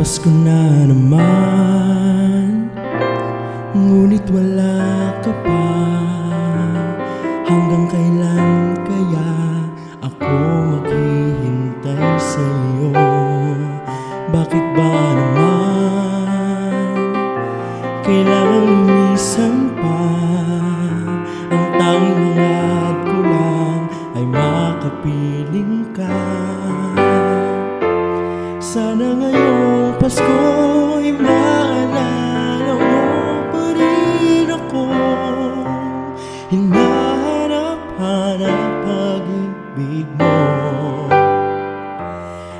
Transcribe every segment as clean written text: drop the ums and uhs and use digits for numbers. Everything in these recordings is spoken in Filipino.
Pasko na naman, ngunit wala ka pa. Hanggang kailan kaya ako maghihintay sa'yo? Bakit ba naman kailangan lumisan pa? Ang tanging hangad ko lang ay makapiling ka. Sana ngayong Pasko'y maalala mo pa rin ako. Hinahanap-hanap pag-ibig mo.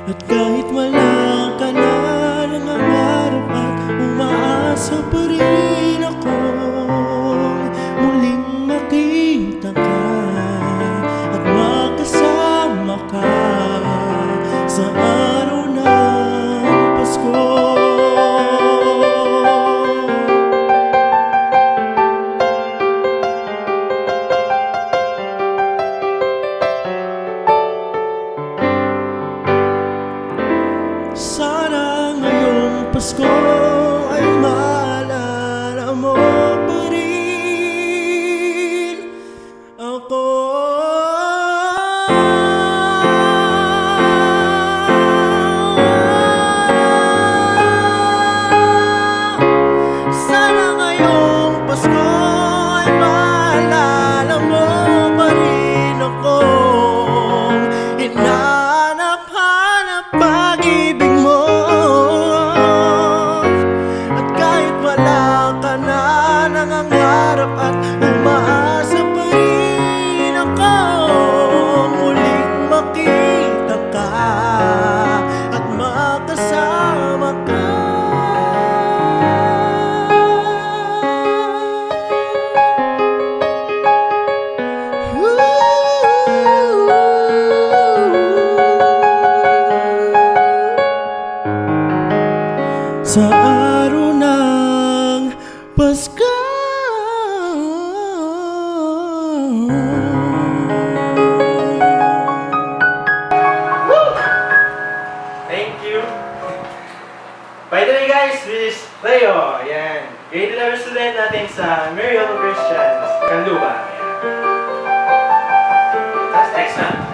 At kahit wala ka na, nangangarap at umaasa pa rin ako muling makita ka at makasama ka sa araw ng Pasko. Sana ngayong Pasko ay maalala mo pa rin ako. Sana ngayong Pasko ay maalala mo pa rin ako. Hinahanap-hanap pag-ibig mo. At kahit wala ka na, nangangarap at umaasa pa rin ako muling makita ka at makasama ka. Sa araw ng Pasko. Thank you. By the way guys, this is Leo. Ayan. Grade 11 student natin sa Mariolo Christians, Canluba. Ayan. That's next na.